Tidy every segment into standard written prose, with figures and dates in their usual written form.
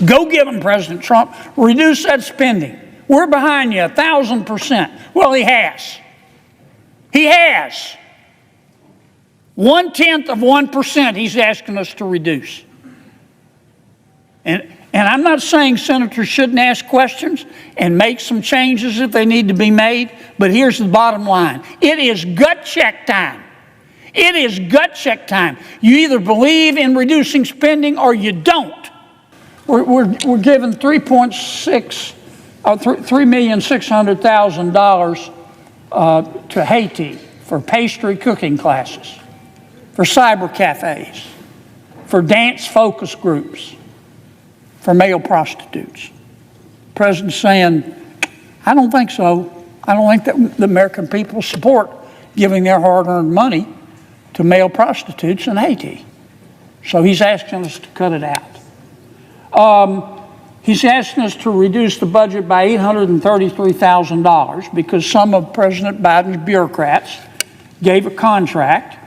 Go give them, President Trump. Reduce that spending. We're behind you 1,000%. Well, he has. He has. 0.1% he's asking us to reduce. And I'm not saying senators shouldn't ask questions and make some changes if they need to be made, but here's the bottom line. It is gut check time. It is gut check time. You either believe in reducing spending or you don't. We're giving $3,600,000 to Haiti for pastry cooking classes, for cyber cafes, for dance focus groups, for male prostitutes. The president's saying, I don't think so. I don't think that the American people support giving their hard-earned money to male prostitutes in Haiti. So he's asking us to cut it out. He's asking us to reduce the budget by $833,000 because some of President Biden's bureaucrats gave a contract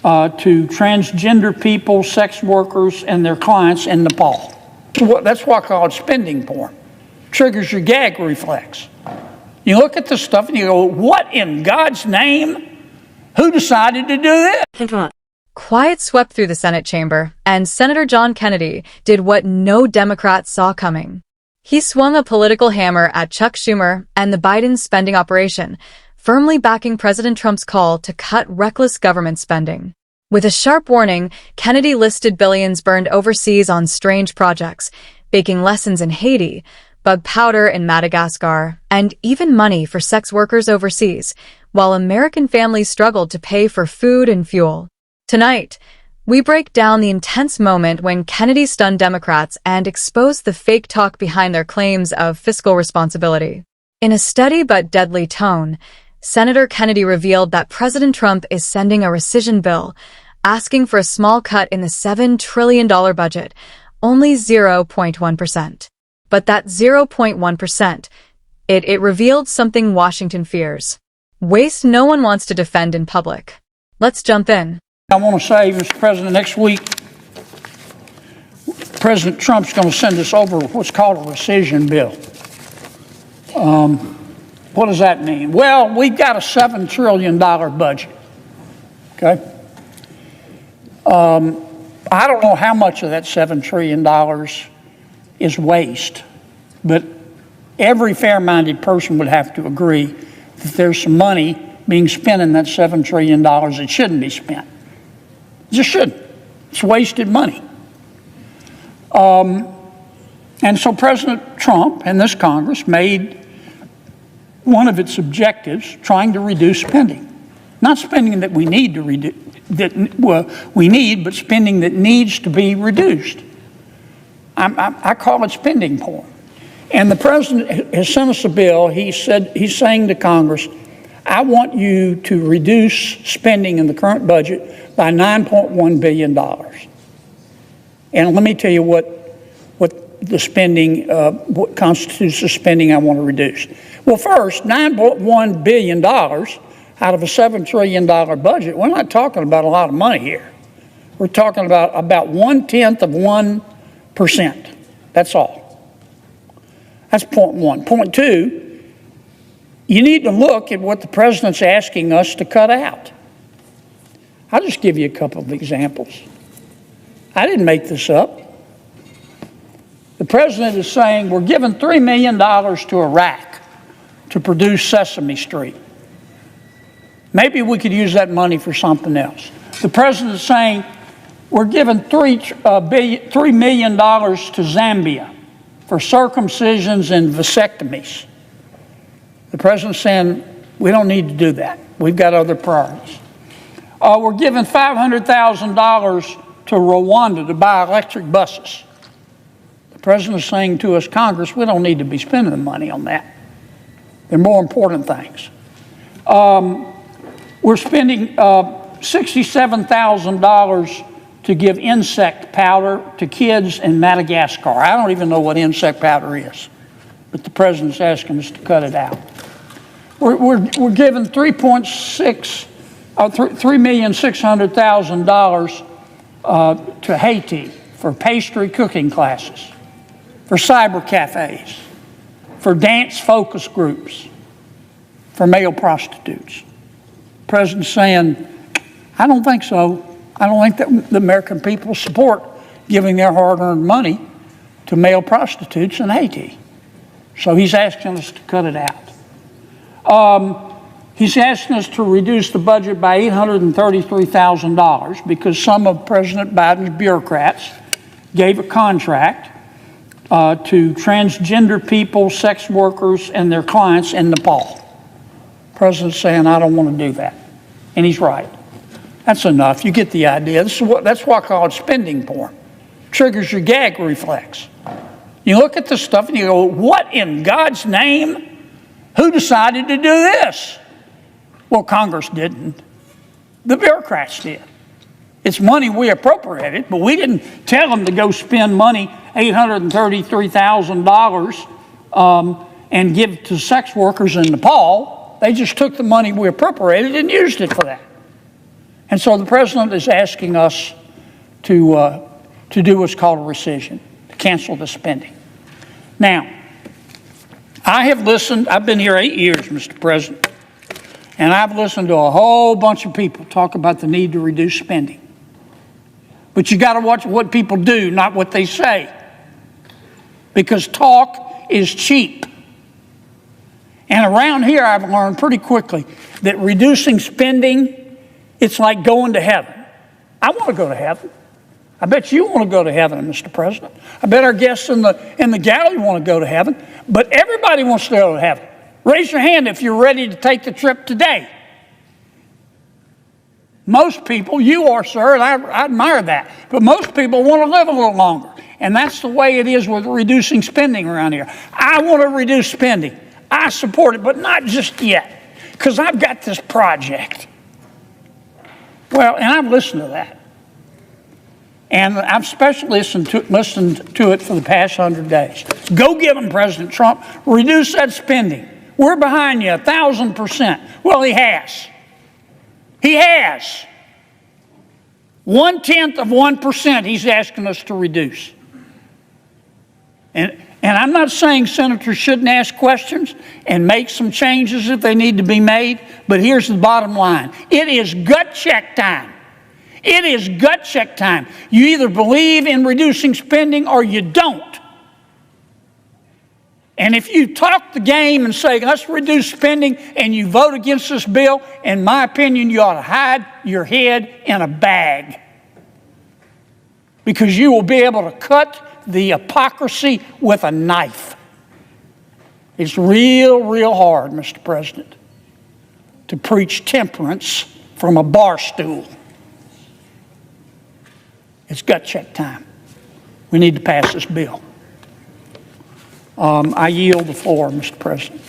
to transgender people, sex workers, and their clients in Nepal. That's why I call it spending porn. Triggers your gag reflex. You look at this stuff and you go, what in God's name? Who decided to do this? Quiet swept through the Senate chamber, and Senator John Kennedy did what no Democrat saw coming. He swung a political hammer at Chuck Schumer and the Biden spending operation, firmly backing President Trump's call to cut reckless government spending. With a sharp warning, Kennedy listed billions burned overseas on strange projects, baking lessons in Haiti, bug powder in Madagascar, and even money for sex workers overseas, while American families struggled to pay for food and fuel. Tonight, we break down the intense moment when Kennedy stunned Democrats and exposed the fake talk behind their claims of fiscal responsibility. In a steady but deadly tone, Senator Kennedy revealed that President Trump is sending a rescission bill, asking for a small cut in the $7 trillion budget, only 0.1%. But that 0.1%, it revealed something Washington fears. Waste no one wants to defend in public. Let's jump in. I want to say, Mr. President, next week, President Trump's going to send us over what's called a rescission bill. What does that mean? Well, we've got a $7 trillion budget, okay? I don't know how much of that $7 trillion is waste, but every fair-minded person would have to agree that there's some money being spent in that $7 trillion that shouldn't be spent. It just shouldn't. It's wasted money. And so President Trump and this Congress made one of its objectives trying to reduce spending. Not spending that we need to reduce, but spending that needs to be reduced. I call it spending porn. And the president has sent us a bill. He's saying to Congress, I want you to reduce spending in the current budget by $9.1 billion. And let me tell you what the spending, what constitutes the spending I want to reduce. Well, first, $9.1 billion out of a $7 trillion budget. We're not talking about a lot of money here. We're talking about 0.1%. That's all. That's point one. Point two, you need to look at what the president's asking us to cut out. I'll just give you a couple of examples. I didn't make this up. The president is saying we're giving $3 million to Iraq to produce Sesame Street. Maybe we could use that money for something else. The president is saying we're giving $3 million to Zambia for circumcisions and vasectomies. The president's saying we don't need to do that. We've got other priorities. We're giving $500,000 to Rwanda to buy electric buses. The president is saying to us, Congress, we don't need to be spending the money on that. There are more important things. We're spending $67,000 to give insect powder to kids in Madagascar. I don't even know what insect powder is, but the president's asking us to cut it out. We're giving $3,600,000 to Haiti for pastry cooking classes, for cyber cafes, for dance focus groups, for male prostitutes. The president's saying, I don't think so. I don't think that the American people support giving their hard-earned money to male prostitutes in Haiti. So he's asking us to cut it out. He's asking us to reduce the budget by $833,000 because some of President Biden's bureaucrats gave a contract to transgender people, sex workers, and their clients in Nepal. The president's saying, I don't want to do that. And he's right. That's enough. You get the idea. That's why I call it spending porn. Triggers your gag reflex. You look at this stuff and you go, what in God's name? Who decided to do this? Well, Congress didn't. The bureaucrats did. It's money we appropriated, but we didn't tell them to go spend money, $833,000, and give it to sex workers in Nepal. They just took the money we appropriated and used it for that. And so the president is asking us to do what's called a rescission, to cancel the spending. Now, I have listened, I've been here 8 years, Mr. President, and I've listened to a whole bunch of people talk about the need to reduce spending. But you got to watch what people do, not what they say. Because talk is cheap. And around here, I've learned pretty quickly that reducing spending, it's like going to heaven. I want to go to heaven. I bet you want to go to heaven, Mr. President. I bet our guests in the gallery want to go to heaven. But everybody wants to go to heaven. Raise your hand if you're ready to take the trip today. Most people, you are, sir, and I admire that, but most people want to live a little longer. And that's the way it is with reducing spending around here. I want to reduce spending. I support it, but not just yet, because I've got this project. Well, and I've listened to that. And I've especially listened to it for the past 100 days. Go get them, President Trump. Reduce that spending. We're behind you 1,000%. Well, he has. He has. 0.1% he's asking us to reduce. And I'm not saying senators shouldn't ask questions and make some changes if they need to be made, but here's the bottom line. It is gut check time. It is gut check time. You either believe in reducing spending or you don't. And if you talk the game and say, let's reduce spending, and you vote against this bill, in my opinion, you ought to hide your head in a bag. Because you will be able to cut the hypocrisy with a knife. It's real hard, Mr. President, to preach temperance from a bar stool. It's gut check time. We need to pass this bill. I yield the floor, Mr. President.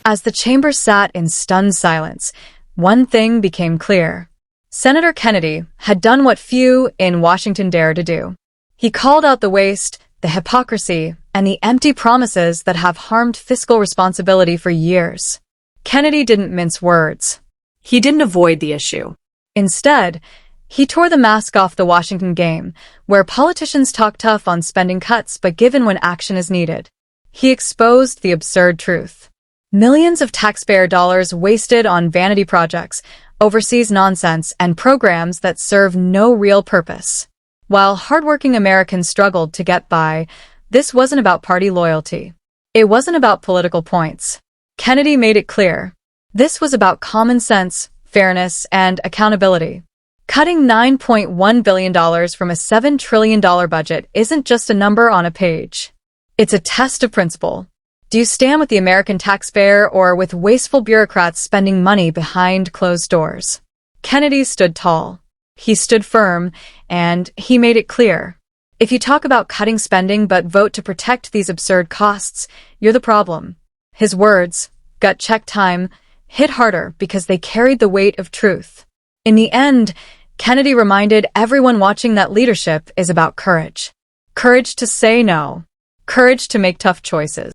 As the chamber sat in stunned silence, one thing became clear. Senator Kennedy had done what few in Washington dare to do. He called out the waste, the hypocrisy, and the empty promises that have harmed fiscal responsibility for years. Kennedy didn't mince words. He didn't avoid the issue. Instead, he tore the mask off the Washington game, where politicians talk tough on spending cuts but give in when action is needed. He exposed the absurd truth. Millions of taxpayer dollars wasted on vanity projects, overseas nonsense, and programs that serve no real purpose. While hardworking Americans struggled to get by, this wasn't about party loyalty. It wasn't about political points. Kennedy made it clear. This was about common sense, fairness, and accountability. Cutting $9.1 billion from a $7 trillion budget isn't just a number on a page. It's a test of principle. Do you stand with the American taxpayer or with wasteful bureaucrats spending money behind closed doors? Kennedy stood tall. He stood firm, and he made it clear. If you talk about cutting spending but vote to protect these absurd costs, you're the problem. His words, gut check time, hit harder because they carried the weight of truth. In the end, Kennedy reminded everyone watching that leadership is about courage. Courage to say no. Courage to make tough choices.